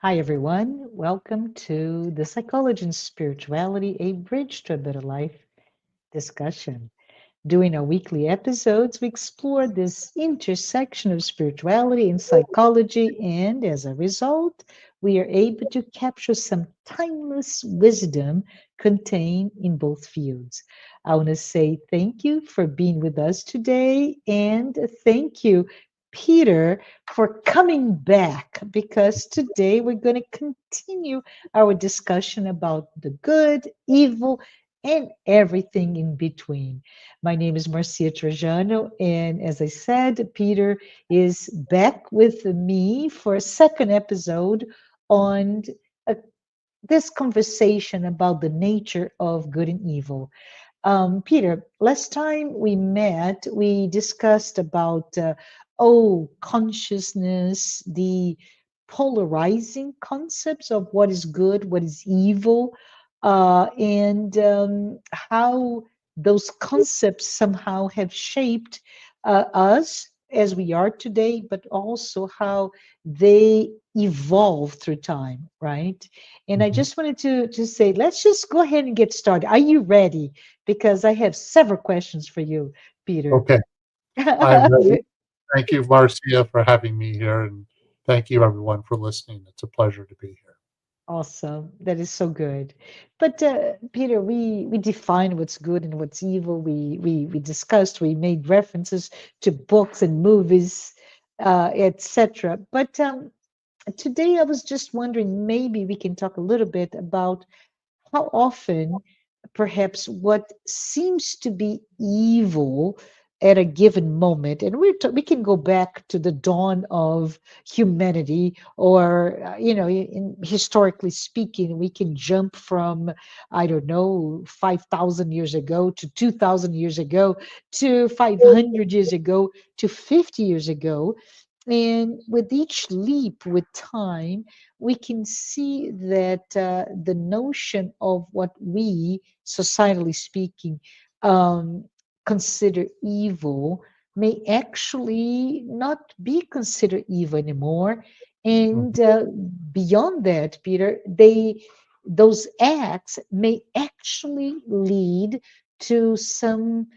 Hi, everyone. Welcome to the Psychology and Spirituality, a Bridge to a Better Life discussion. During our weekly episodes, we explore this intersection of spirituality and psychology, and as a result, we are able to capture some timeless wisdom contained in both fields. I want to say thank you for being with us today, and thank you, Peter, for coming back because today we're going to continue our discussion about the good, evil, and everything in between. My name is Marcia Trajano, and as I said, Peter is back with me for a second episode on uh, this conversation about the nature of good and evil. Peter, last time we met, we discussed about consciousness, the polarizing concepts of what is good, what is evil, and how those concepts somehow have shaped us as we are today, but also how they evolve through time, right? And I Mhm. just wanted to say, let's just go ahead and get started. Are you ready? Because I have several questions for you, Peter. Okay, I'm ready. Thank you, Marcia, for having me here, and thank you, everyone, for listening. It's a pleasure to be here. Awesome. That is so good. But Peter, we defined what's good and what's evil. We discussed, we made references to books and movies, etc. But today I was just wondering, maybe we can talk a little bit about how often perhaps what seems to be evil at a given moment, and we can go back to the dawn of humanity, or historically speaking, we can jump from, I don't know, 5,000 years ago to 2,000 years ago to 500 years ago to 50 years ago. And with each leap with time, we can see that the notion of what we, societally speaking, um, consider evil may actually not be considered evil anymore. Mhm. And beyond that, Peter, those acts may actually lead to some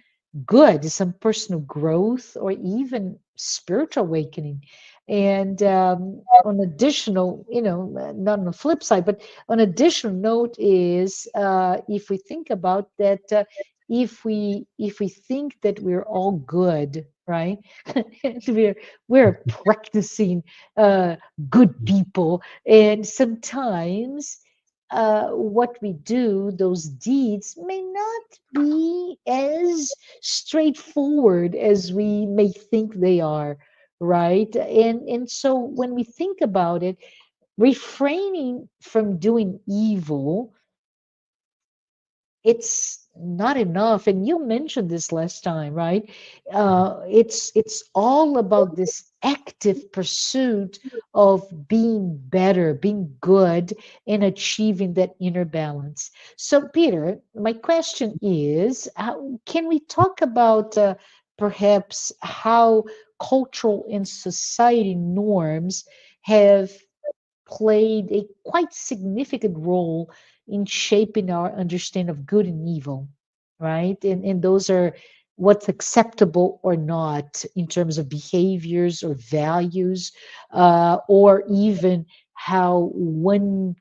good, some personal growth, or even spiritual awakening. And on additional, not on the flip side, but on additional note is, if we think about that, if we think that we're all good, right? And we're practicing good people, and sometimes what we do, those deeds may not be as straightforward as we may think they are, right? And so when we think about it, refraining from doing evil, it's not enough. And you mentioned this last time, right? It's all about this active pursuit of being better, being good, and achieving that inner balance. So Peter, my question is, can we talk about perhaps how cultural and society norms have played a quite significant role in shaping our understanding of good and evil, right? And those are what's acceptable or not in terms of behaviors or values, or even how one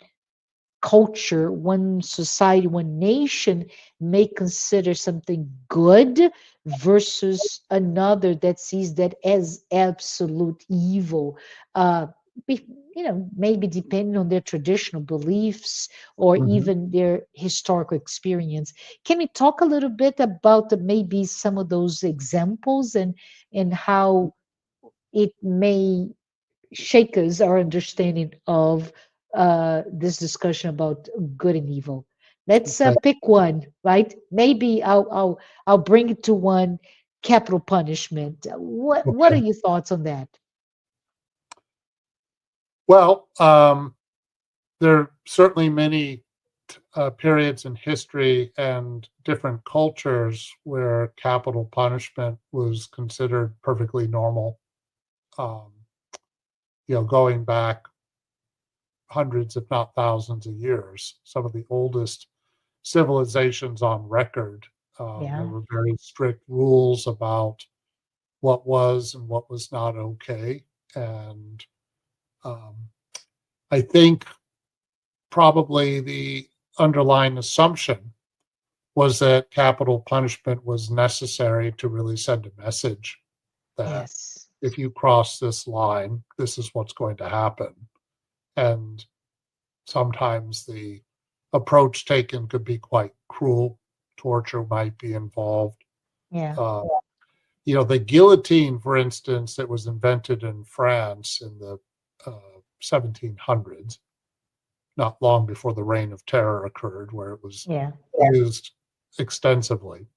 culture, one society, one nation may consider something good versus another that sees that as absolute evil. Uh, maybe depending on their traditional beliefs or Mhm. even their historical experience. Can we talk a little bit about maybe some of those examples and how it may shake us our understanding of this discussion about good and evil? Let's Okay. pick one, right? Maybe I'll bring it to one: capital punishment. What are Okay. your thoughts on that? Well, there are certainly many periods in history and different cultures where capital punishment was considered perfectly normal. Um, going back hundreds, if not thousands of years, some of the oldest civilizations on record. There Yeah. were very strict rules about what was and what was not okay. And um, I think probably the underlying assumption was that capital punishment was necessary to really send a message that Yes. if you cross this line, this is what's going to happen. And sometimes the approach taken could be quite cruel. Torture might be involved. Yeah. Uh, the guillotine, for instance, that was invented in France in the 1700s, not long before the Reign of Terror occurred, where it was Yeah. used extensively.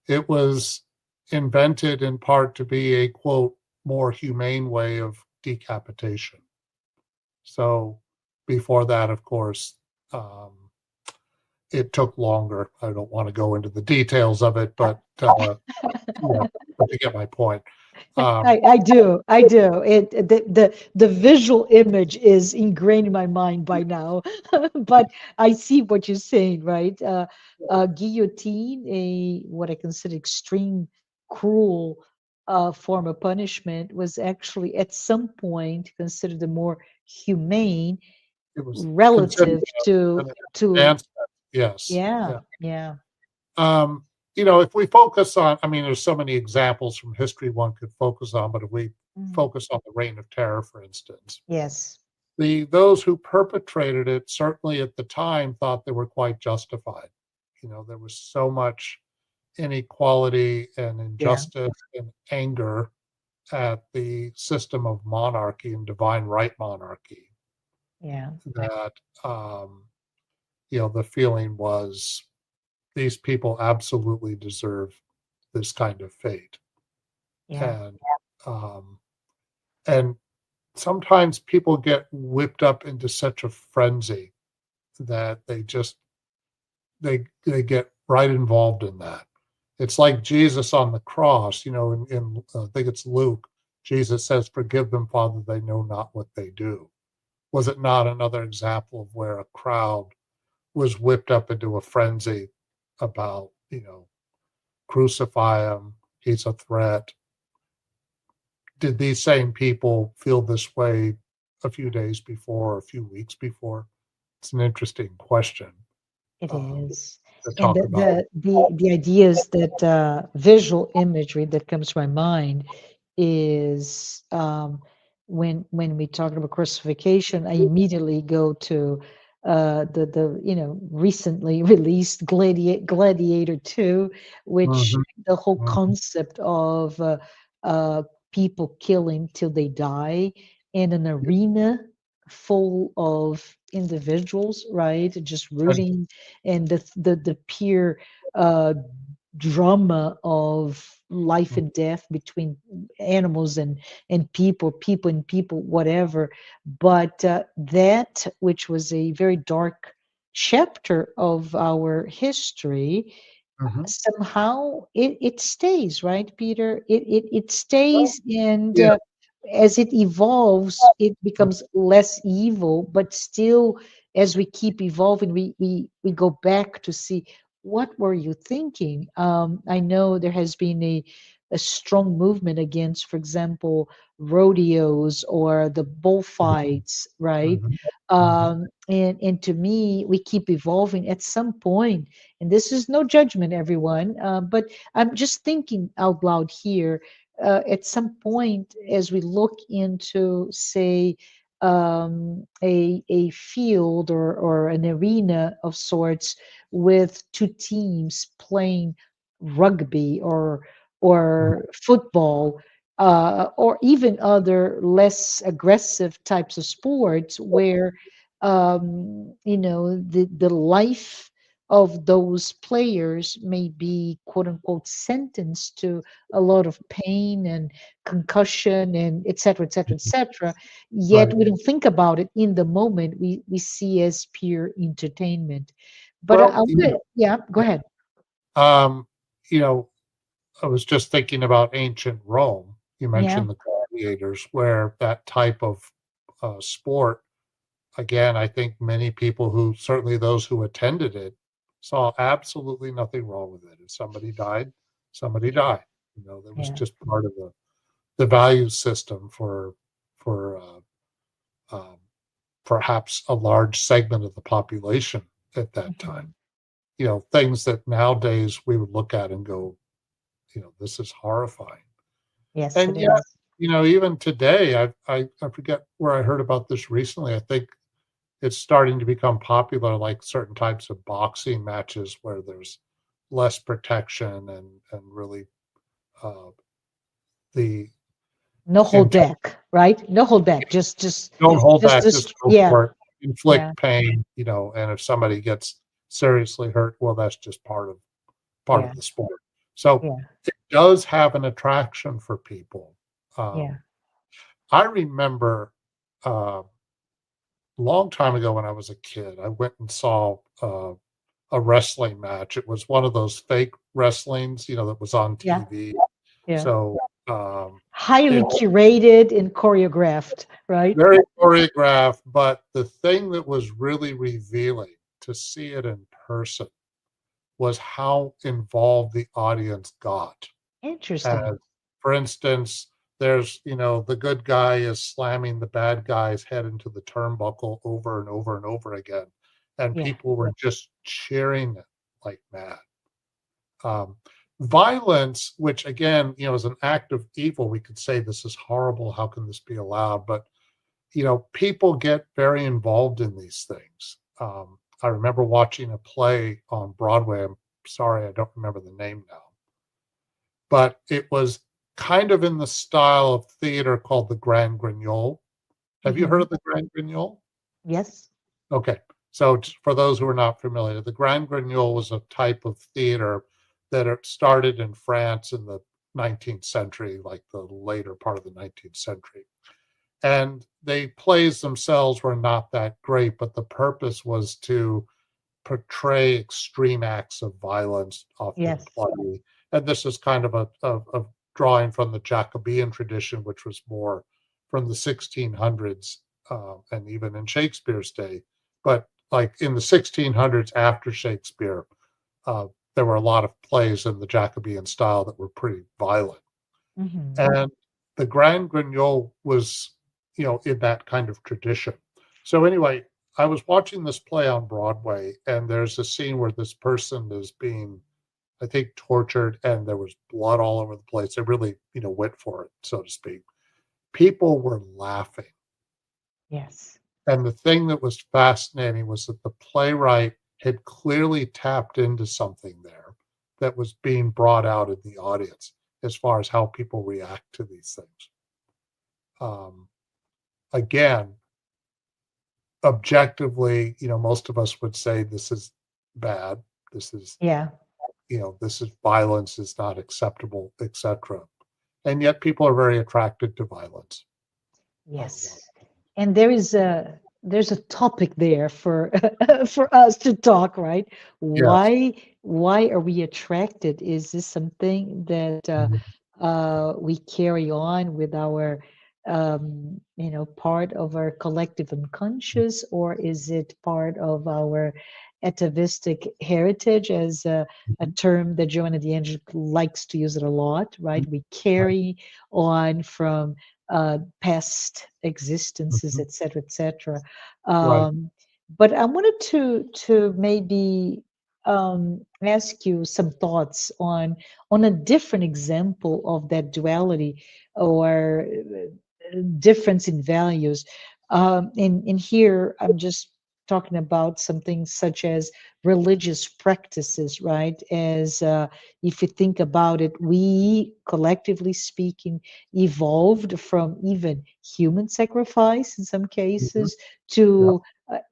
It was invented in part to be a, quote, more humane way of decapitation. So before that, of course, um, it took longer. I don't want to go into the details of it, but but you get my point. Um, I do. I do. The visual image is ingrained in my mind by now, but I see what you're saying, right? Guillotine, a what I consider extreme, cruel form of punishment, was actually at some point considered the more humane it was considered relative an to advancement. Yes. yeah, Yeah. yeah, Um, if we focus on, I mean, there's so many examples from history one could focus on, but if we mm, focus on the Reign of Terror, for instance, yes, those who perpetrated it certainly at the time thought they were quite justified. There was so much inequality and yeah, injustice and anger at the system of monarchy and divine right monarchy yeah, that the feeling was these people absolutely deserve this kind of fate. yeah, And um, and sometimes people get whipped up into such a frenzy that they get right involved in that. It's like Jesus on the cross, in I think it's Luke. Jesus says, "Forgive them, Father, they know not what they do." Was it not another example of where a crowd was whipped up into a frenzy about, crucify him, he's a threat? Did these same people feel this way a few days before, or a few weeks before? It's an interesting question it um, is. to And talk about. the ideas that visual imagery that comes to my mind is when we talk about crucifixion, I immediately go to the recently released Gladiator 2, which Mhm, the whole mhm, concept of uh, people killing till they die in an arena full of individuals, right? Just and rooting and the pure uh, drama of life mm, and death between animals and people and people, whatever. But that, which was a very dark chapter of our history, mhm. somehow it stays, right, Peter? It stays, and Yeah, as it evolves, it becomes less evil, but still, as we keep evolving, we go back to see what were you thinking. I know there has been a strong movement against, for example, rodeos or the bullfights, right? mhm, mhm. And to me, we keep evolving at some point, and this is no judgment, everyone, but I'm just thinking out loud here. At some point, as we look into, say, a field or an arena of sorts with two teams playing rugby or football, or even other less aggressive types of sports where the life of those players may be quote unquote sentenced to a lot of pain and concussion and et cetera, et cetera, et cetera. Yet Right. we don't think about it in the moment. We see as pure entertainment. But Well, yeah, go yeah. ahead. Um, you know, I was just thinking about ancient Rome. You Yeah, mentioned the gladiators, where that type of sport again, I think many people who, certainly those who attended it, saw absolutely nothing wrong with it. If somebody died, somebody died. That was Yeah. just part of the value system for um, perhaps a large segment of the population at that time. Mhm. Things that nowadays we would look at and go, this is horrifying. Yes, And it yet, is. even today, I forget where I heard about this recently. I think it's starting to become popular, like certain types of boxing matches where there's less protection and really uh, the No hold intent. back, right? No hold back. Don't hold back, just Just, go yeah, for it, yeah, inflict pain, and if somebody gets seriously hurt, well, that's just part of yeah, the sport. So yeah, it does have an attraction for people. yeah, I remember a long time ago when I was a kid, I went and saw a wrestling match. It was one of those fake wrestlings, that was on yeah, TV. yeah. So Highly it curated and choreographed, right? very choreographed, but the thing that was really revealing to see it in person was how involved the audience got. Interesting. As for instance, there's, the good guy is slamming the bad guy's head into the turnbuckle over and over and over again. And Yeah. people were just cheering it like mad. Um, Violence, which again, is an act of evil, we could say this is horrible. How can this be allowed? But people get very involved in these things. I remember watching a play on Broadway. I'm sorry, I don't remember the name now, but it was kind of in the style of theater called the Grand Guignol. Have you heard Hmm. of the Grand Guignol? Yes. Okay. So for those who are not familiar, the Grand Guignol was a type of theater that it started in France in the 19th century, like the later part of the 19th century. And the plays themselves were not that great, but the purpose was to portray extreme acts of violence, often Yes. bloody. And this is kind of a drawing from the Jacobean tradition, which was more from the 1600s, and even in Shakespeare's day. But like in the 1600s, after Shakespeare, uh, there were a lot of plays in the Jacobean style that were pretty violent. Hmm. And the Grand Guignol was, in that kind of tradition. So anyway, I was watching this play on Broadway, and there's a scene where this person is being, I think, tortured, and there was blood all over the place. They really, went for it, so to speak. People were laughing. Yes. And the thing that was fascinating was that the playwright had clearly tapped into something there that was being brought out in the audience as far as how people react to these things. Um, Again, objectively, most of us would say this is bad. This is, Yeah. this is violence is not acceptable, etc. And yet people are very attracted to violence. Well, Yes. And there's a topic there for for us to talk, right? yes. Why are we attracted? Is this something that Mhm. we carry on with our part of our collective unconscious, or is it part of our atavistic heritage, as a Mhm. term that Joanna D'Angelo likes to use it a lot, right? We Right. carry on from past existences, Mhm. etc., etc. Right. But I wanted to maybe ask you some thoughts on a different example of that duality, or difference in values. In here, I'm just talking about something such as religious practices, right? As if you think about it, we collectively speaking evolved from even human sacrifice in some Mhm. cases Yeah. to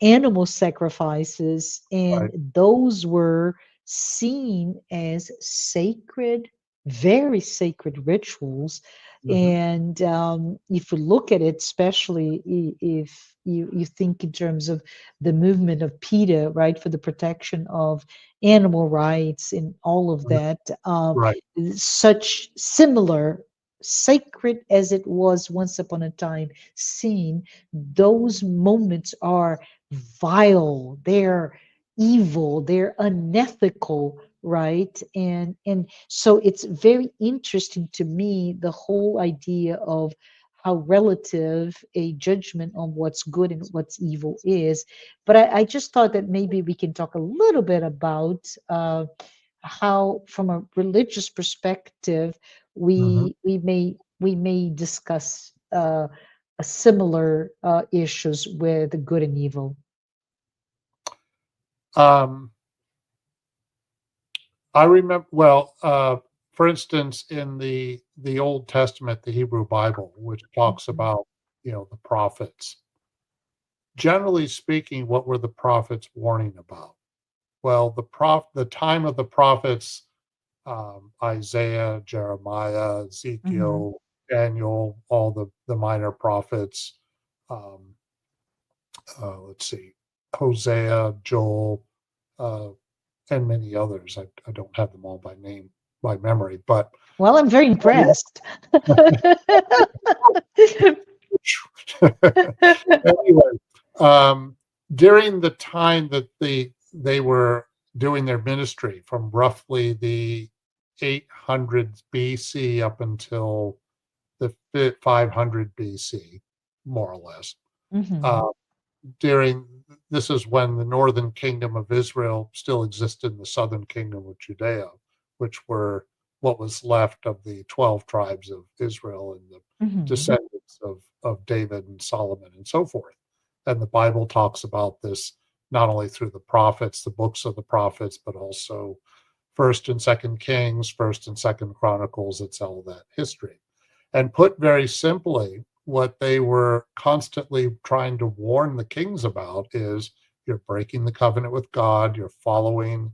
animal sacrifices, and Right. those were seen as sacred, very sacred rituals. Mhm. And if you look at it, especially if you think in terms of the movement of PETA, right, for the protection of animal rights and all of Mhm. that, Right. such sacred as it was once upon a time seen, those moments are vile, they're evil, they're unethical, right? And so it's very interesting to me, the whole idea of how relative a judgment on what's good and what's evil is. But I just thought that maybe we can talk a little bit about how, from a religious perspective, Mhm. we may discuss a similar issues with good and evil. Um, I remember, well, for instance, in the Old Testament, the Hebrew Bible, which talks Mhm. about, the prophets. Generally speaking, what were the prophets warning about? Well, the time of the prophets, Isaiah, Jeremiah, Mhm. Ezekiel, Daniel, all the minor prophets. Um, let's see, Hosea, Joel, uh, and many others. I don't have them all by name, by memory, but Well, I'm very impressed. anyway, um, during the time that they were doing their ministry, from roughly the 800s BC up until the 500 BC, more or less. Mhm. Uh, during This is when the northern kingdom of Israel still existed in the southern kingdom of Judea, which were what was left of the 12 tribes of Israel and the Mhm. descendants of David and Solomon and so forth. And the Bible talks about this not only through the prophets, the books of the prophets, but also First and Second Kings, First and Second Chronicles. It's all that history. And put very simply, what they were constantly trying to warn the kings about is you're breaking the covenant with God, you're following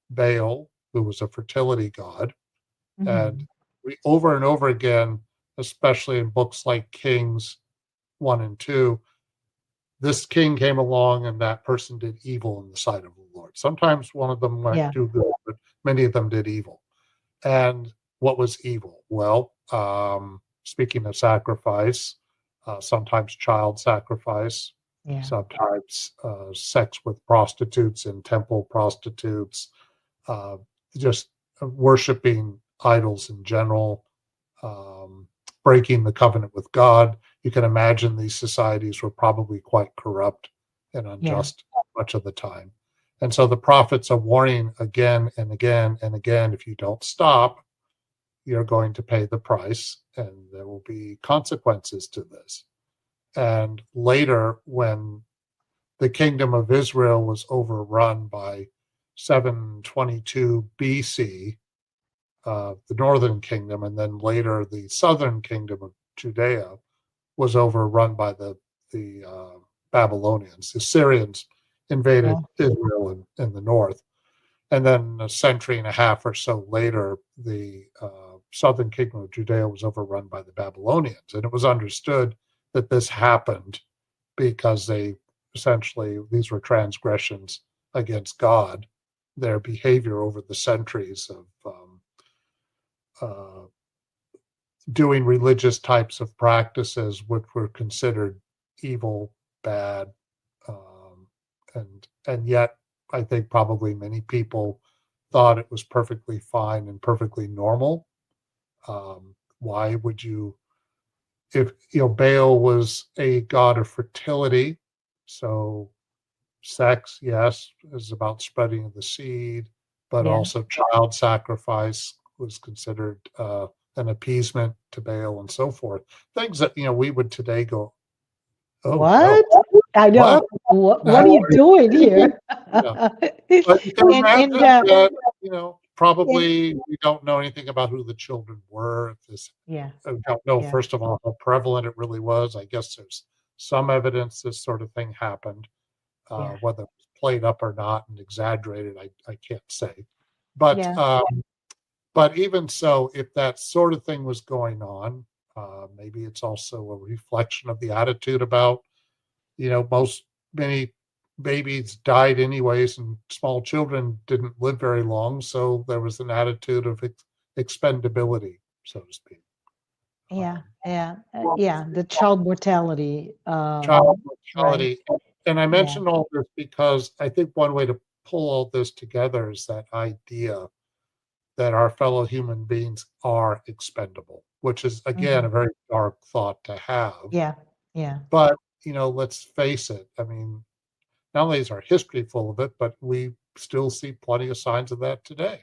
Baal, who was a fertility god. And Mhm. we over and over again, especially in books like Kings 1 and 2, this king came along and that person did evil in the sight of the Lord. Sometimes one of them might Yeah. do good, but many of them did evil. And what was evil? Well, speaking of sacrifice, sometimes child sacrifice, Yeah. sometimes sex with prostitutes and temple prostitutes, uh, just worshiping idols in general, um, breaking the covenant with God. You can imagine these societies were probably quite corrupt and Yeah. unjust much of the time. And so the prophets are warning again and again and again, if you don't stop, you're going to pay the price and there will be consequences to this. And later, when the kingdom of Israel was overrun by 722 BC, the northern kingdom, and then later the southern kingdom of Judea was overrun by the Babylonians. The Syrians Yeah. invaded Israel in the north. And then a century and a half or so later, the southern kingdom of Judea was overrun by the Babylonians. And it was understood that this happened because these were transgressions against God. Their behavior over the centuries of uh, doing religious types of practices, which were considered evil, bad, and yet I think probably many people thought it was perfectly fine and perfectly normal. Why would you, if Baal was a god of fertility, so sex, yes, is about spreading of the seed, but Yeah. also child sacrifice was considered an appeasement to Baal and so forth. Things that we would today go, oh no, What? I know. what? What How are you are doing you? here? Yeah. But you can And imagine that, and probably we don't know anything about who the children were. If this, yeah. we don't know, Yeah. first of all, how prevalent it really was. I guess there's some evidence this sort of thing happened. Yeah. Whether it was played up or not and exaggerated, I can't say. But Yeah. but even so, if that sort of thing was going on, maybe it's also a reflection of the attitude about, most many babies died anyways, and small children didn't live very long, so there was an attitude of expendability, so to speak. Yeah, yeah, Well, yeah. The child mortality, child right? mortality. And I Yeah. mention all this because I think one way to pull all this together is that idea that our fellow human beings are expendable, which is, again, Hmm. a very dark thought to have. Yeah, yeah, But, let's face it. I mean, not only is our history full of it, but we still see plenty of signs of that today.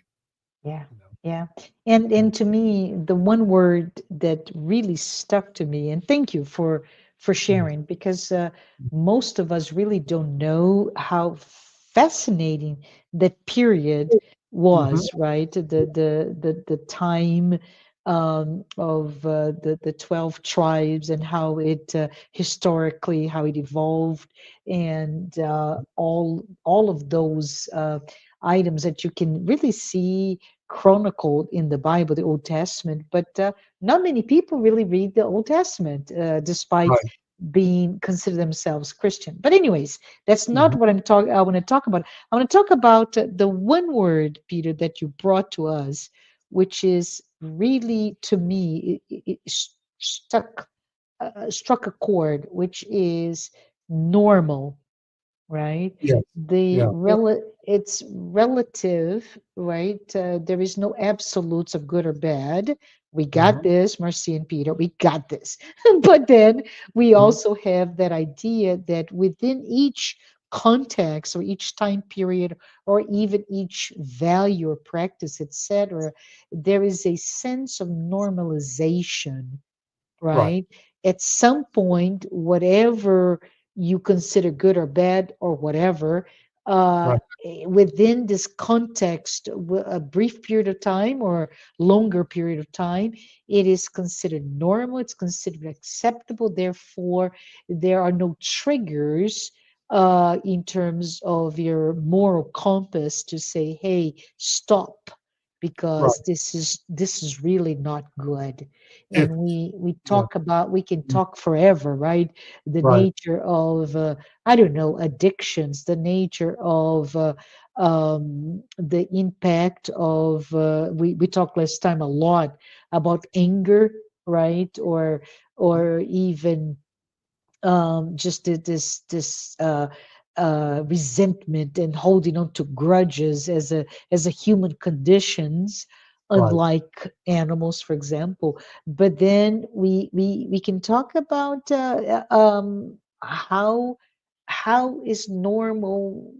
yeah, You know. yeah. And to me, the one word that really stuck to me, and thank you for Mm. sharing, because most of us really don't know how fascinating that period Mhm. was, right? The time of the 12 tribes and how it historically how it evolved, and all of those items that you can really see chronicled in the Bible, the Old Testament. But not many people really read the Old Testament, despite Right. being consider themselves Christian. But anyways, that's not Mhm. what I'm talking. I want to talk about. I want to talk about the one word, Peter, that you brought to us, which is really to me struck a chord, which is normal, right? Yes. The Yeah. it's relative, right? There is no absolutes of good or bad. We got Mhm. this, Marcy and Peter, we got this. But then we Mhm. also have that idea that within each context or each time period or even each value or practice, etc., there is a sense of normalization, Right. right? At some point, whatever you consider good or bad or whatever, Right. within this context, a brief period of time or longer period of time, it is considered normal, it's considered acceptable. Therefore, there are no triggers in terms of your moral compass to say, hey, stop, Right. because this is really not good. If And we Yeah. talk about, we can Mm. talk forever, right? The Right. nature of I don't know, addictions, the nature of the impact of we talked last time a lot about anger, right? Or even just this resentment and holding on to grudges as a human conditions, Right. unlike animals, for example. But then we can talk about how is normal,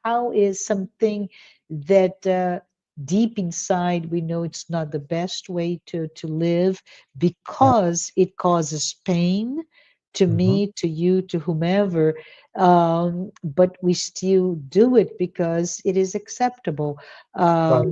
how is something that deep inside we know it's not the best way to live, Right. because it causes pain to Mhm. me, to you, to whomever, but we still do it because it is acceptable. Right.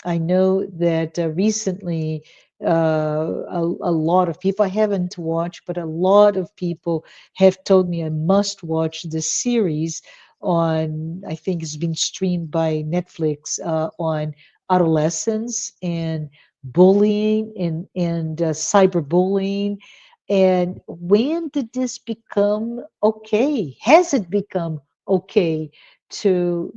I know that recently a lot of people, I haven't watched, but a lot of people have told me I must watch this series on, I think it's been streamed by Netflix, on adolescence and bullying and cyberbullying. And when did this become okay? Has it become okay to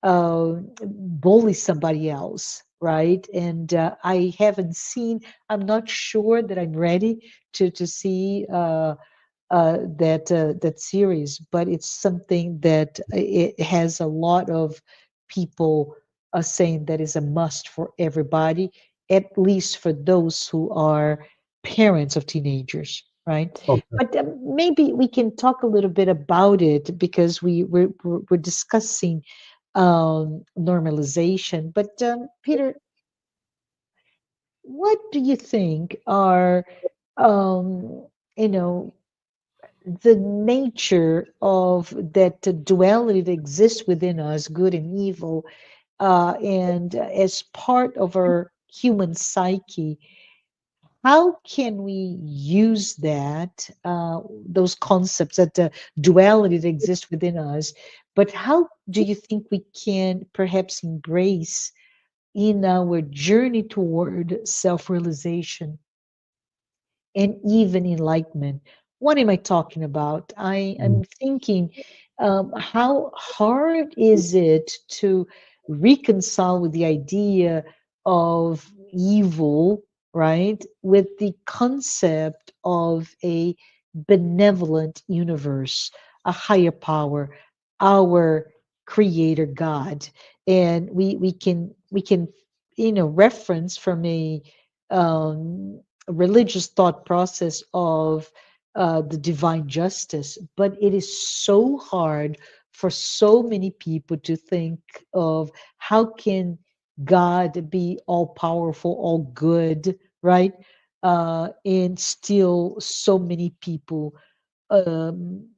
bully somebody else, right? And I haven't seen. I'm not sure that I'm ready to see that series, but it's something that it has a lot of people saying that is a must for everybody, at least for those who are parents of teenagers, right? Okay. But maybe we can talk a little bit about it, because we're discussing normalization. But Peter, what do you think are um, you know the nature of that duality that exists within us, good and evil, and as part of our human psyche, how can we use that, those concepts, that duality that exists within us, but how do you think we can perhaps embrace in our journey toward self-realization and even enlightenment? What am I talking about? I Mm. am thinking, how hard is it to reconcile with the idea of evil, right? With the concept of a benevolent universe, a higher power, our creator God. And we can reference from um, a religious thought process of the divine justice, but it is so hard for so many people to think of how can God be all powerful, all good, right? And still so many people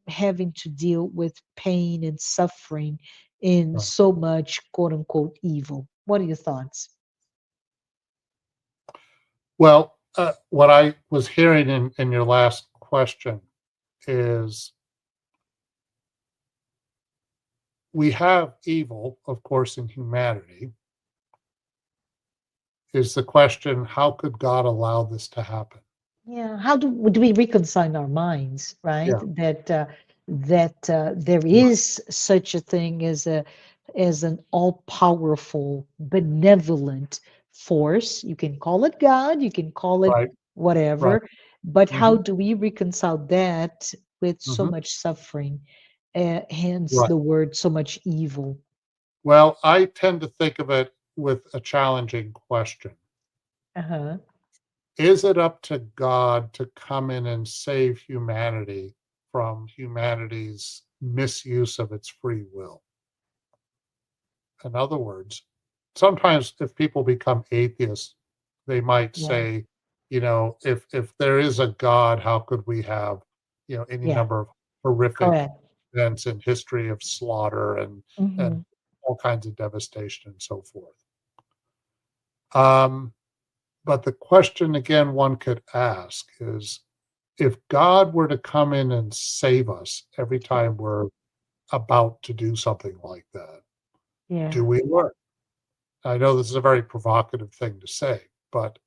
having to deal with pain and suffering and Right. so much quote unquote evil. What are your thoughts? Well, what I was hearing in your last question is we have evil, of course, in humanity. Is the question, how could God allow this to happen? Yeah, how do we reconcile our minds, right? Yeah, That there right, is such a thing as an all-powerful, benevolent force. You can call it God, you can call it right, right. whatever, but how Hmm. do we reconcile that with so Hmm. much suffering? Hence Right. the word so much evil. Well, I tend to think of it with a challenging question. Uh-huh. Is it up to God to come in and save humanity from humanity's misuse of its free will? In other words, sometimes if people become atheists, they might Yeah. say, if there is a God, how could we have, any Yeah. number of horrific Correct. events in history of slaughter and Hmm. all kinds of devastation and so forth. Um, but the question again one could ask is, if God were to come in and save us every time we're about to do something like that, Yeah. do we learn? I know this is a very provocative thing to say, but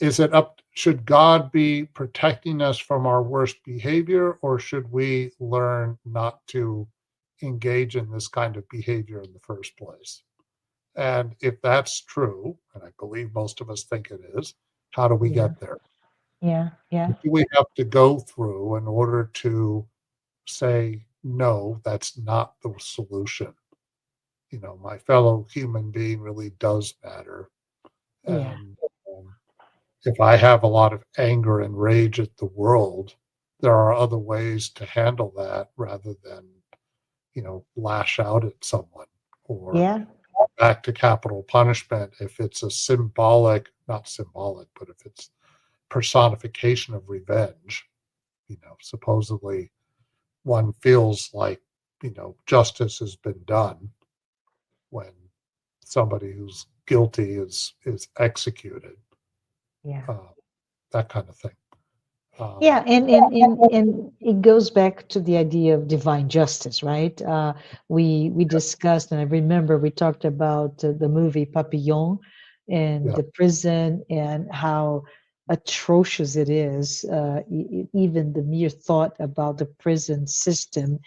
is it up? Should God be protecting us from our worst behavior, or should we learn not to engage in this kind of behavior in the first place? And if that's true, and I believe most of us think it is, how do we Yeah. get there? Yeah. Yeah. What do we have to go through in order to say, no, that's not the solution? My fellow human being really does matter. Yeah. And um, if I have a lot of anger and rage at the world, there are other ways to handle that rather than, lash out at someone or Yeah. back to capital punishment if it's a symbolic, not symbolic, but if it's personification of revenge, supposedly one feels like, justice has been done when somebody who's guilty is executed, Yeah. uh, that kind of thing. Um, Yeah, and it goes back to the idea of divine justice, right? We discussed, and I remember we talked about the movie Papillon and yeah. the prison and how atrocious it is. Even the mere thought about the prison system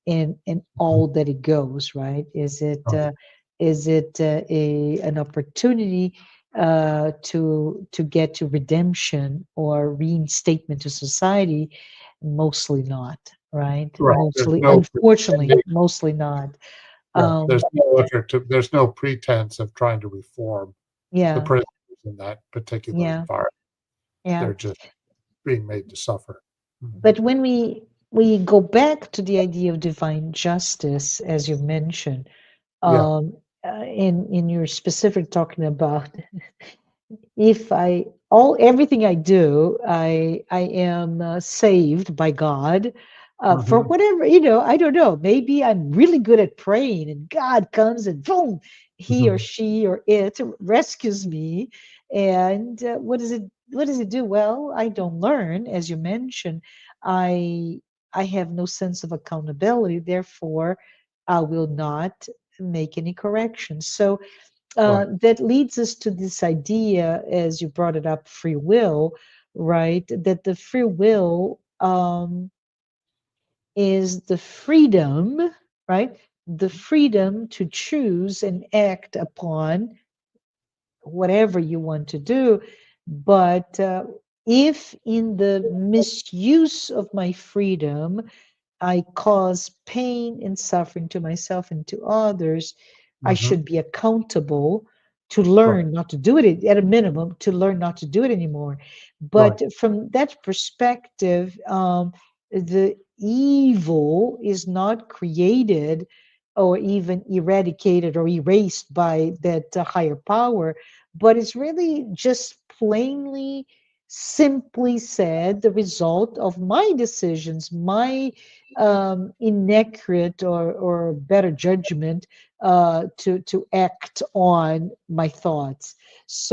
and Mhm. all that it goes, right? Is it Right. a an opportunity to get to redemption or reinstatement to society? Mostly not, right? Right. There's Mostly, no unfortunately, pretending. mostly not. Yeah. Um, There's no pretense of trying to reform the yeah, prisoners in that particular yeah, environment. yeah. They're just being made to suffer. Mhm. But when we go back to the idea of divine justice, as you mentioned, Yeah. in your specific talking about if I all everything I do, I am saved by God for Hmm. whatever I don't know. Maybe I'm really good at praying, and God comes and boom, he or Hmm. she or it rescues me. And what does it what does it do? Well, I don't learn, as you mentioned. I I have no sense of accountability, therefore, I will not make any corrections. So Right. that leads us to this idea, as you brought it up, free will, right? That the free will is the freedom, right? The freedom to choose and act upon whatever you want to do. But if in the misuse of my freedom, I cause pain and suffering to myself and to others, I Hmm. should be accountable to Right. learn not to do it, at a minimum, to learn not to do it anymore. Right. But from that perspective, the evil is not created or even eradicated or erased by that higher power, but it's really just plainly, simply said, the result of my decisions, my inaccurate or better judgment to act on my thoughts.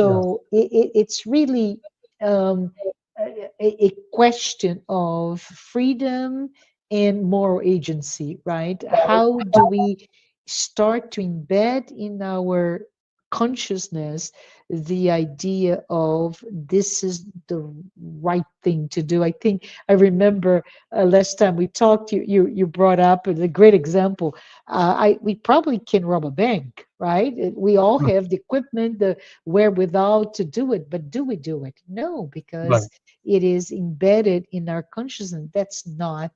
Yes. So it's really um, a question of freedom and moral agency, right? How do we start to embed in our consciousness the idea of this is the right thing to do? I think I remember last time we talked, you brought up a great example. I We probably can rob a bank, right? We all Mm. have the equipment, the wherewithal to do it, but do we do it? No, Right. because it is embedded in our consciousness. That's not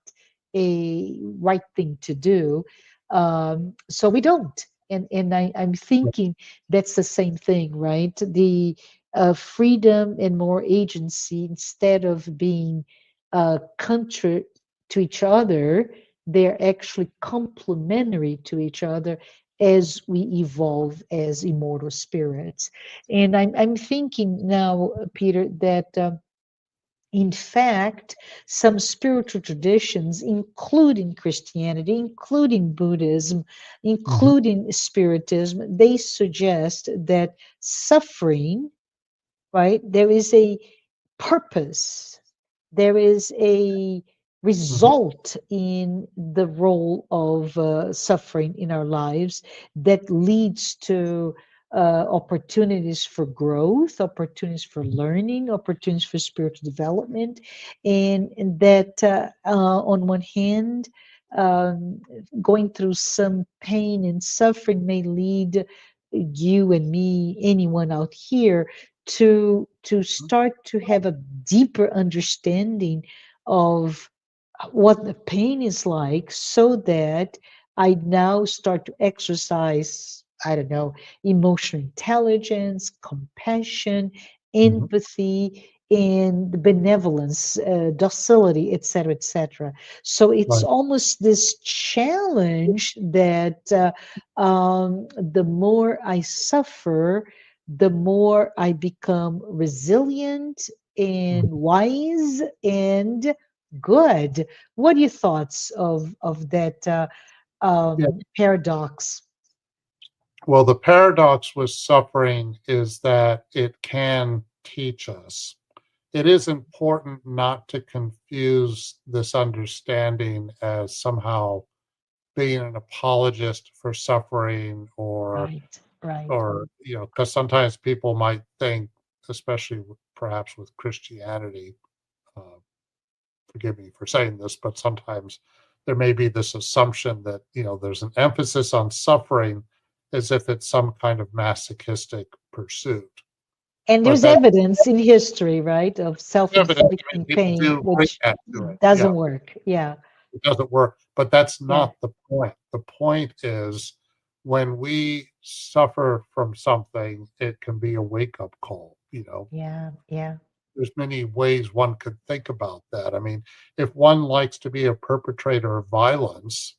a right thing to do. So we don't. I'm Right. thinking that's the same thing, right? The freedom and more agency, instead of being contra to each other, they're actually complementary to each other as we evolve as immortal spirits. And I'm thinking now, Peter, that in fact, some spiritual traditions, including Christianity, including Buddhism, Hmm. including Spiritism, they suggest that suffering, right? There is a purpose, there is a Hmm. result in the role of suffering in our lives that leads to opportunities for growth, opportunities for learning, opportunities for spiritual development, and that on one hand, um, going through some pain and suffering may lead you and me, anyone out here, to start to have a deeper understanding of what the pain is like, so that I now start to exercise, I don't know, emotional intelligence, compassion, Hmm. empathy, and benevolence, docility, etc., etc. So it's Right. almost this challenge that the more I suffer, the more I become resilient and Mhm. wise and good. What are your thoughts of that Yeah. paradox? Well, the paradox with suffering is that it can teach us. It is important not to confuse this understanding as somehow being an apologist for suffering, Right, right. or because sometimes people might think, especially perhaps with Christianity, uh, forgive me for saying this, but sometimes there may be this assumption that there's an emphasis on suffering as if it's some kind of masochistic pursuit. And But there's that evidence in history, right, of evidence, I mean, self-inflicting people pain, do bring which that to it. Yeah, doesn't work. Yeah, it doesn't work. But that's yeah, not the point. The point is when we suffer from something, it can be a wake up call. yeah, yeah. There's many ways one could think about that. I mean, if one likes to be a perpetrator of violence,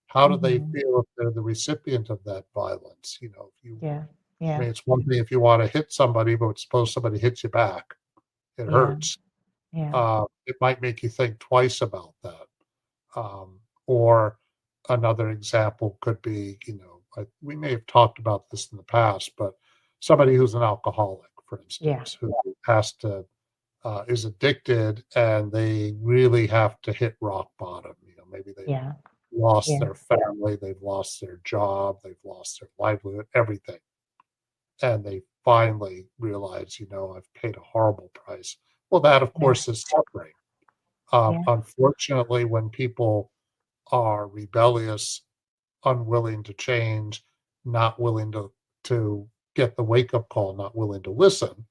how do they Hmm. feel if they're the recipient of that violence? If you, Yeah, I yeah, mean, it's one thing if you want to hit somebody, but suppose somebody hits you back, it yeah, hurts. yeah, It might make you think twice about that. Or another example could be, we may have talked about this in the past, but somebody who's an alcoholic, for yeah, instance, who has to is addicted and they really have to hit rock bottom. Maybe they've yeah, lost yeah, their family, they've lost their job, they've lost their livelihood, everything. And they finally realize, I've paid a horrible price. Well, that, of yeah, course, is suffering. yeah, Unfortunately, when people are rebellious, unwilling to change, not willing to get the wake up call, not willing to listen,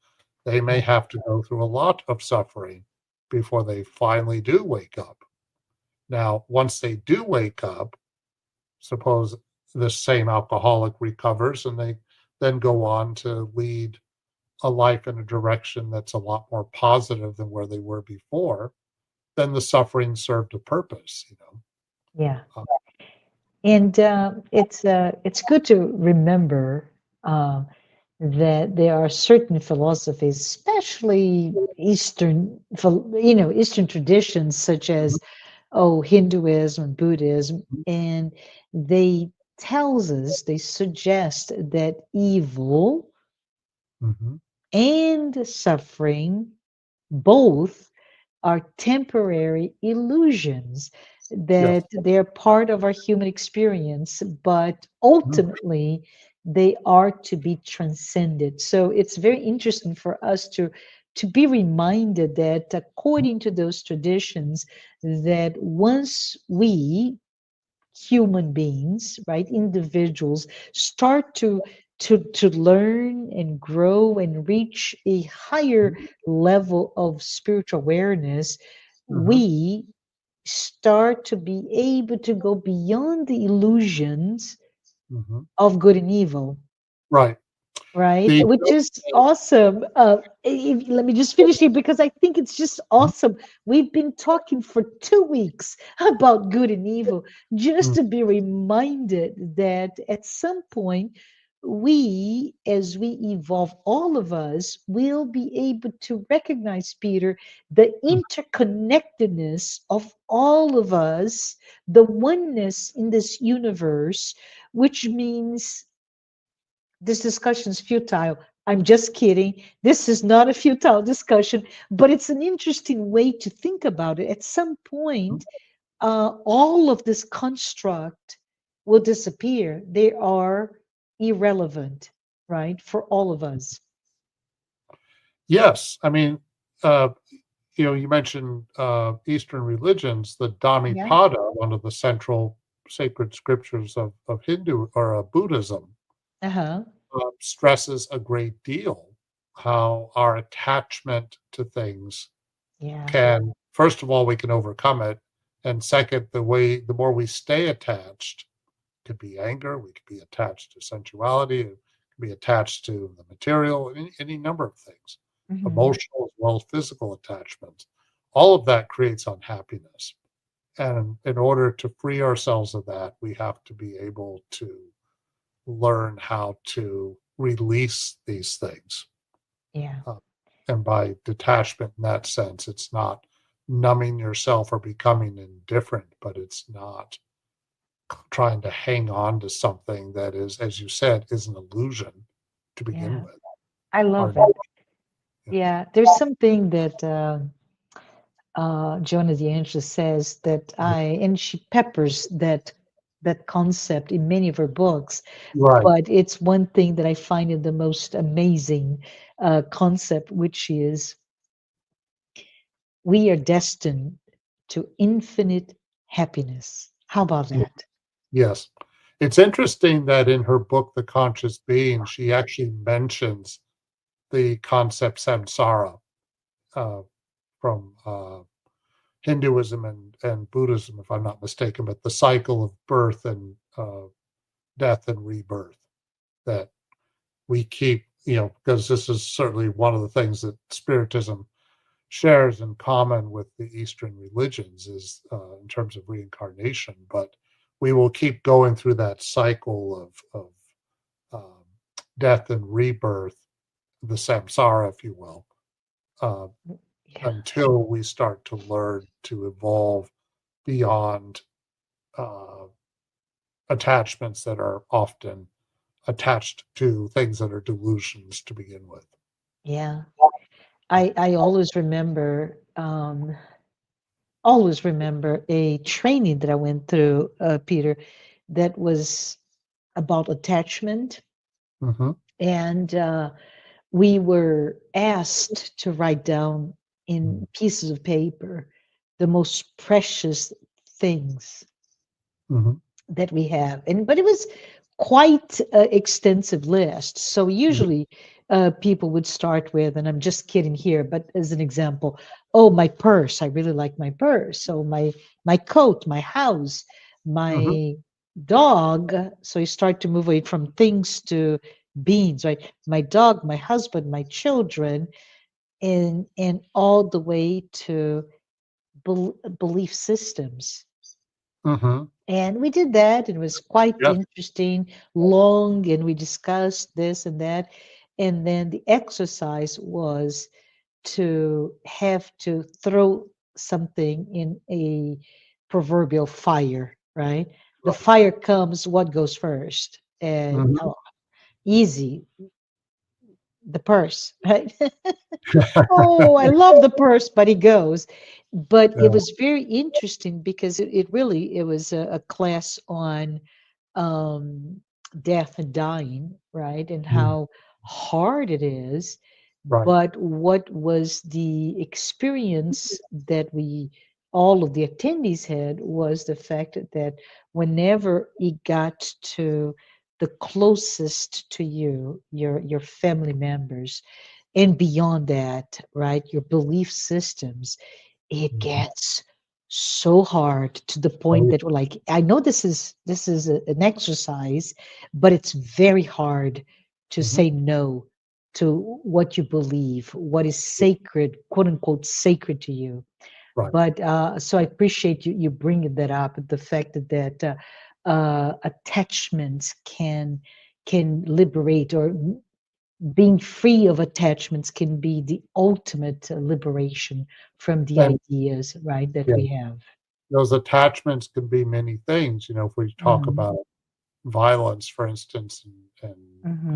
they may Yeah. have to go through a lot of suffering before they finally do wake up. Now, once they do wake up, suppose this same alcoholic recovers and they then go on to lead a life in a direction that's a lot more positive than where they were before, then the suffering served a purpose, you know. Yeah. Uh, And it's good to remember uh, that there are certain philosophies, especially Eastern traditions, such as Hinduism and Buddhism, and they they suggest that evil mhm, and suffering both are temporary illusions, yes. that they're part of our human experience, but Mhm, ultimately they are to be transcended. So it's very interesting for us to be reminded that according to those traditions, that once we human beings, right, individuals, start to learn and grow and reach a higher level of spiritual awareness, mhm, we start to be able to go beyond the illusions mhm. of good and evil, Right. right? The Which is awesome. Let me just finish here because I think it's just awesome. We've been talking for 2 weeks about good and evil, just mm, to be reminded that at some point, we, as we evolve, all of us will be able to recognize, Peter, the mm, interconnectedness of all of us, the oneness in this universe, which means this discussion is futile. I'm just kidding. This is not a futile discussion, but it's an interesting way to think about it. At some mm. point, all of this construct will disappear. They are irrelevant, right, for all of us. Yes. I mean, uh, you mentioned Eastern religions, the Yeah. Dhammapada, one of the central sacred scriptures of Hindu or Buddhism, Uh huh. stresses a great deal how our attachment to things Yeah. can, first of all, we can overcome it. And second, the more we stay attached, could be anger, we could be attached to sensuality, it could be attached to the material, any number of things, Hmm. emotional as well as physical attachments. All of that creates unhappiness. And in order to free ourselves of that, we have to be able to learn how to release these things. Yeah. Uh, and by detachment in that sense, it's not numbing yourself or becoming indifferent, but it's not trying to hang on to something that is, as you said, is an illusion to begin Yeah. with. I Or love it. yeah, Yeah. There's something that Jonah DeAngelo says that and she peppers that concept in many of her books, right. but it's one thing that I find it the most amazing concept, which is we are destined to infinite happiness. How about that? Yes. It's interesting that in her book, The Conscious Being, she actually mentions the concept samsara uh, from Hinduism and Buddhism, if I'm not mistaken, but the cycle of birth and death and rebirth that we keep, because this is certainly one of the things that Spiritism shares in common with the Eastern religions is in terms of reincarnation, but we will keep going through that cycle of um, death and rebirth, the samsara, if you will, uh, Yeah. until we start to learn to evolve beyond uh, attachments that are often attached to things that are delusions to begin with. Yeah. I always remember a training that I went through, Peter, that was about attachment. Mm-hmm, And we were asked to write down in pieces of paper the most precious things mm-hmm, that we have. And but it was quite extensive list. So Mhm. usually people would start with, and I'm just kidding here, but as an example, oh, my purse. I really like my purse. So my coat, my house, Mhm. my dog. So you start to move away from things to beings, right? My dog, my husband, my children, and all the way to belief systems. Mhm. And we did that. It was quite Yes. interesting, long, and we discussed this and that. And then the exercise was to have to throw something in a proverbial fire, right? The Right. fire comes, what goes first? And Mhm. oh, easy, the purse, right? Oh, I love the purse, but he goes. But it Yeah. was very interesting because it really it was a class on um, death and dying, right? And Mm. how hard it is. Right. But what was the experience that we all of the attendees had was the fact that whenever it got to the closest to you, your family members, and beyond that, right, your belief systems, it Mhm. gets so hard to the Oh, point yeah. that we're like, I know this is an exercise, but it's very hard to Mhm. say no to what you believe, what is sacred, quote unquote, sacred to you. Right. But so I appreciate you bringing that up, the fact that attachments can liberate, or being free of attachments can be the ultimate liberation from the And ideas, right, that yeah, we have. those attachments can be many things. If we talk Hmm. about violence, for instance, and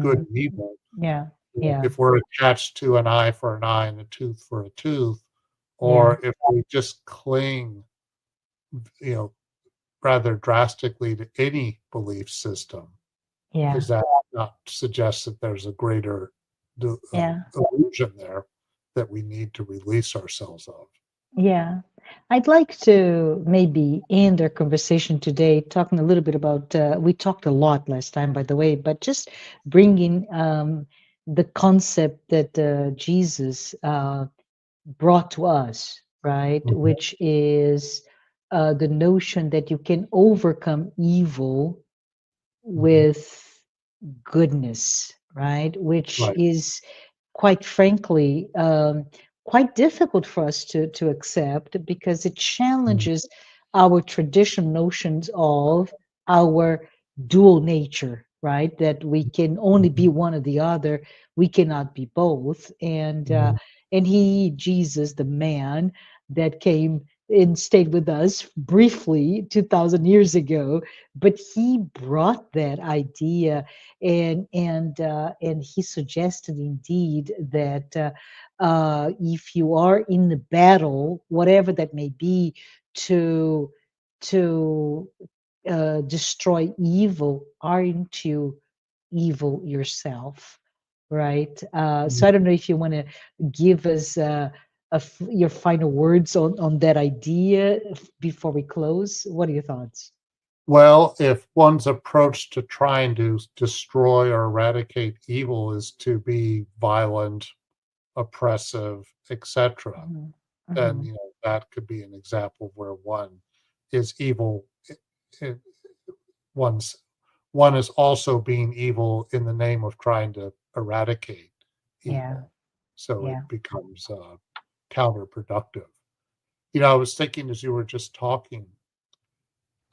good Hmm. and evil, Yeah, yeah, if we're attached to an eye for an eye and a tooth for a tooth, yeah, or if we just cling, you know, rather drastically to any belief system, yeah, does that not suggest that there's a greater yeah, illusion there that we need to release ourselves of? yeah. I'd like to maybe end our conversation today talking a little bit about, we talked a lot last time, by the way, but just bringing the concept that Jesus brought to us, right? Mhm. Which is the notion that you can overcome evil Mhm. with goodness, right? Which Right. is quite frankly quite difficult for us to accept because it Mhm. challenges our traditional notions of our dual nature, right? That we can only be Mhm. one or the other, we cannot be both. Mhm. And he, Jesus, the man that came and stayed with us briefly 2000 years ago, but he brought that idea, and he suggested indeed that if you are in the battle, whatever that may be, to to destroy evil, aren't you evil yourself, right? So I don't know if you want to give us your final words on that idea before we close. What are your thoughts? Well, if one's approach to trying to destroy or eradicate evil is to be violent, oppressive, etc., Mhm, then mhm. that could be an example where one is evil. It, one's one is also being evil in the name of trying to eradicate Yeah, evil, so it yeah, becomes counterproductive. I was thinking as you were just talking,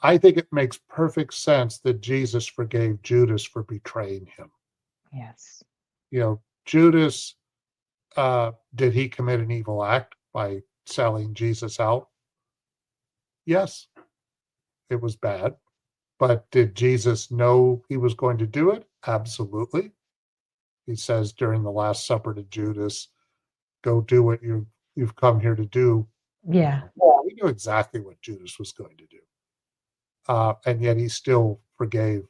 I think it makes perfect sense that Jesus forgave Judas for betraying him. yes, Judas, did he commit an evil act by selling Jesus out? Yes, it was bad. But did Jesus know he was going to do it? Absolutely. He says during the Last Supper to Judas, "Go do what you've come here to do." yeah, He knew exactly what Judas was going to do, and yet he still forgave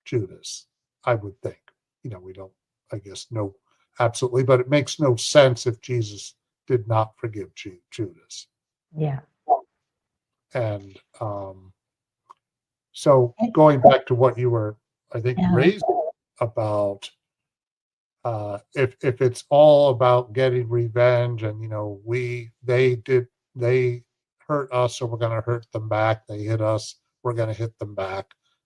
Judas. I would think. We don't, I guess, know absolutely, but it makes no sense if Jesus did not forgive Judas. yeah. And so, And- going back to what you were I think Yeah. raising about if it's all about getting revenge and they hurt us, so we're going to hurt them back. They hit us, we're going to hit them back.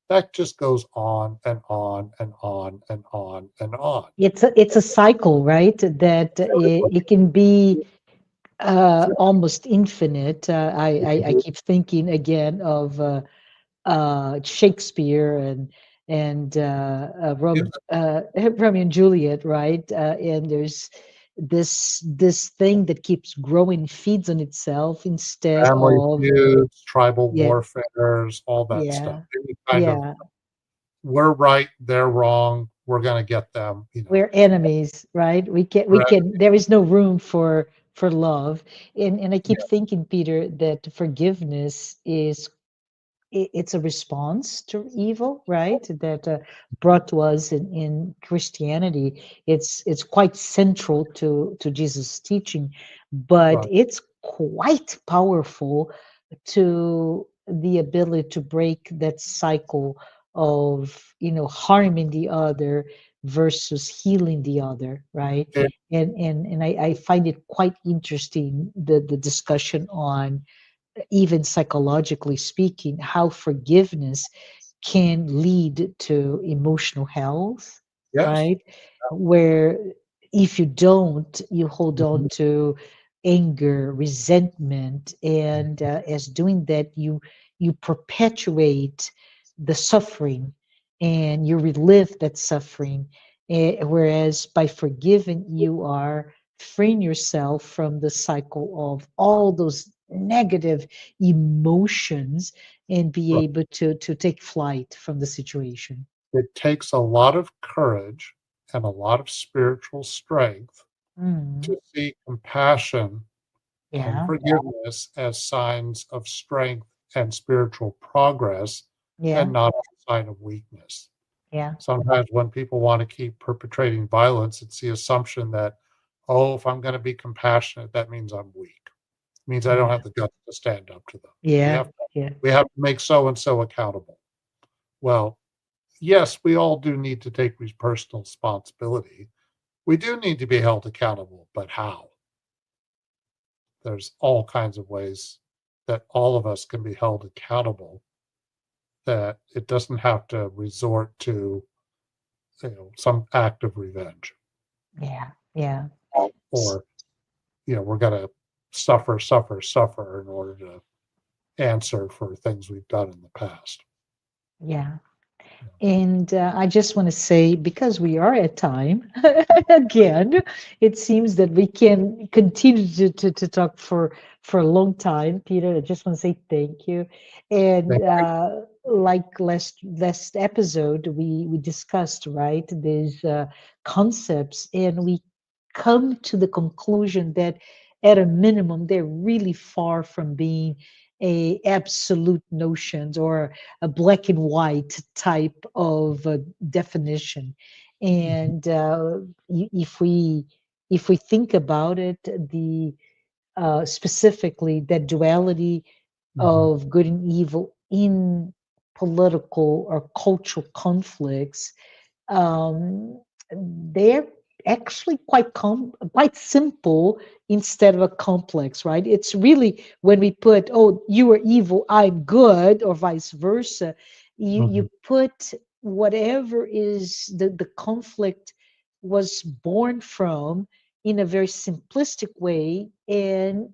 That just goes on and on and on and on and on. It's a cycle, right? That it can be almost infinite. I keep thinking again of Shakespeare Yes, Romeo and Juliet, right? And there's this thing that keeps growing, feeds on itself instead family of feuds, tribal yeah, warfares, all that stuff. yeah, Any kind of yeah. we're right, they're wrong, we're going to get them. We're enemies, right? We can there is no room for love. And I Yeah, keep thinking, Peter, that forgiveness is it's a response to evil, right? That brought to us in Christianity. It's quite central to Jesus' teaching, but right. it's quite powerful to the ability to break that cycle of harming the other versus healing the other, right? It, And I find it quite interesting, the discussion on, even psychologically speaking, how forgiveness can lead to emotional health, yes. right? Where if you don't, you hold on Mhm. to anger, resentment, and as doing that, you perpetuate the suffering and you relive that suffering. Whereas by forgiving, you are freeing yourself from the cycle of all those negative emotions and be Right. able to take flight from the situation. It takes a lot of courage and a lot of spiritual strength Mm, to see compassion and yeah, forgiveness as signs of strength and spiritual progress yeah, and not a sign of weakness. yeah, Sometimes when people want to keep perpetrating violence, it's the assumption that, oh, if I'm going to be compassionate, that means I'm weak. It means I don't yeah, have the guts to stand up to them. We yeah, have yeah, we have to make so and so accountable. Well, yes, we all do need to take personal responsibility. We do need to be held accountable, but how? There's all kinds of ways that all of us can be held accountable, that it doesn't have to resort to some act of revenge yeah, yeah. S- or we're going to suffer, suffer, suffer in order to answer for things we've done in the past. Yeah. And I just want to say, because we are at time, again, it seems that we can continue to talk for a long time. Peter, I just want to say thank you. And Thank like last episode, we discussed, right, these concepts, and we come to the conclusion that at a minimum, they're really far from being a absolute notions or a black and white type of definition. And if we think about it, the specifically that duality Mhm. of good and evil in political or cultural conflicts, um, they're actually quite simple instead of a complex, right? It's really when we put, oh, you are evil, I'm good, or vice versa. You Mhm. put whatever is the conflict was born from in a very simplistic way, and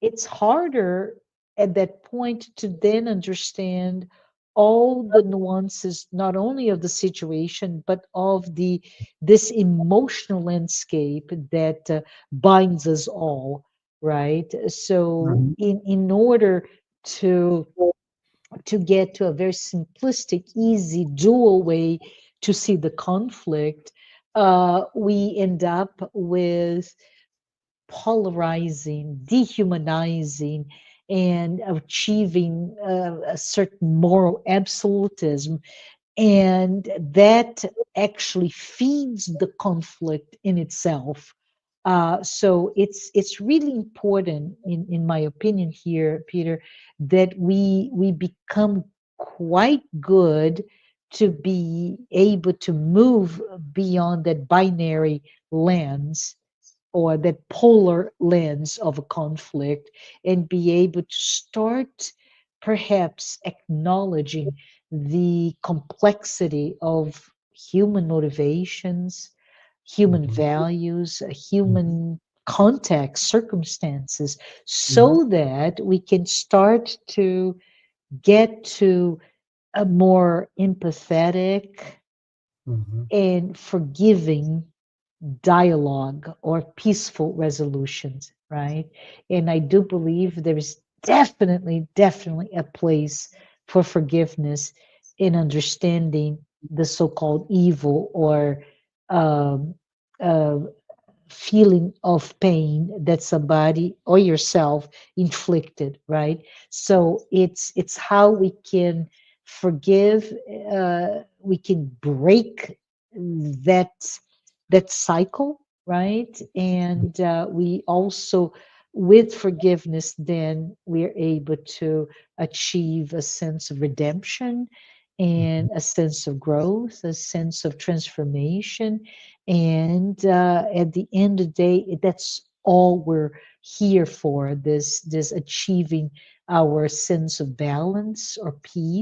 it's harder at that point to then understand all the nuances, not only of the situation but of this emotional landscape that binds us all, right? So Mhm. in order to to get to a very simplistic, easy, dual way to see the conflict, we end up with polarizing, dehumanizing, and achieving a certain moral absolutism. And that actually feeds the conflict in itself. So it's really important, in my opinion here, Peter, that we become quite good to be able to move beyond that binary lens or that polar lens of a conflict and be able to start perhaps acknowledging the complexity of human motivations, human Mhm. values, Mhm. human context, circumstances, Mhm. so that we can start to get to a more empathetic Mhm. and forgiving dialogue or peaceful resolutions, right? And I do believe there is definitely a place for forgiveness in understanding the so called evil or um, uh, feeling of pain that somebody or yourself inflicted, right? So it's how we can forgive, we can break that that cycle, right? And we also, with forgiveness, then we're able to achieve a sense of redemption Mhm. and a sense of growth, a sense of transformation. And at the end of the day, that's all we're here for, this achieving our sense of balance or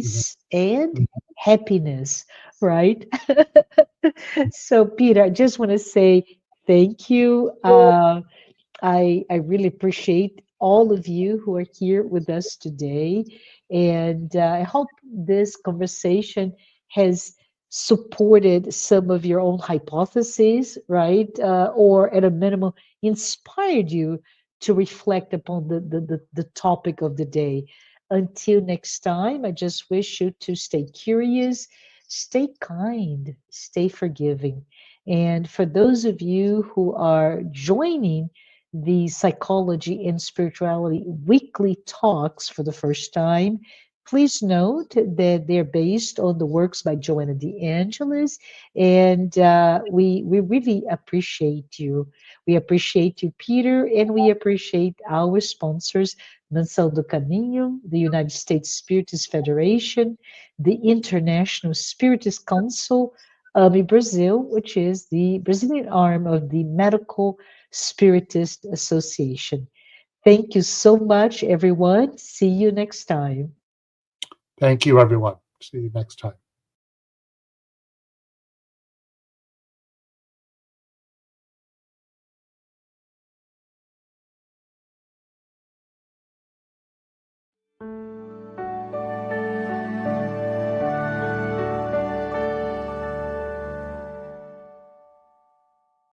Mhm. peace and happiness, right? So, Peter, I just want to say thank you. I really appreciate all of you who are here with us today. And I hope this conversation has supported some of your own hypotheses, right? Or at a minimum, inspired you to reflect upon the topic of the day. Until next time, I just wish you to stay curious, stay kind, stay forgiving. And for those of you who are joining the Psychology and Spirituality weekly talks for the first time, please note that they're based on the works by Joanna De Angelis, and we really appreciate you. We appreciate you, Peter, and we appreciate our sponsors, Mansão do Caminho, the United States Spiritist Federation, the International Spiritist Council, in Brazil, which is the Brazilian arm of the Medical Spiritist Association. Thank you so much, everyone. See you next time. Thank you, everyone. See you next time.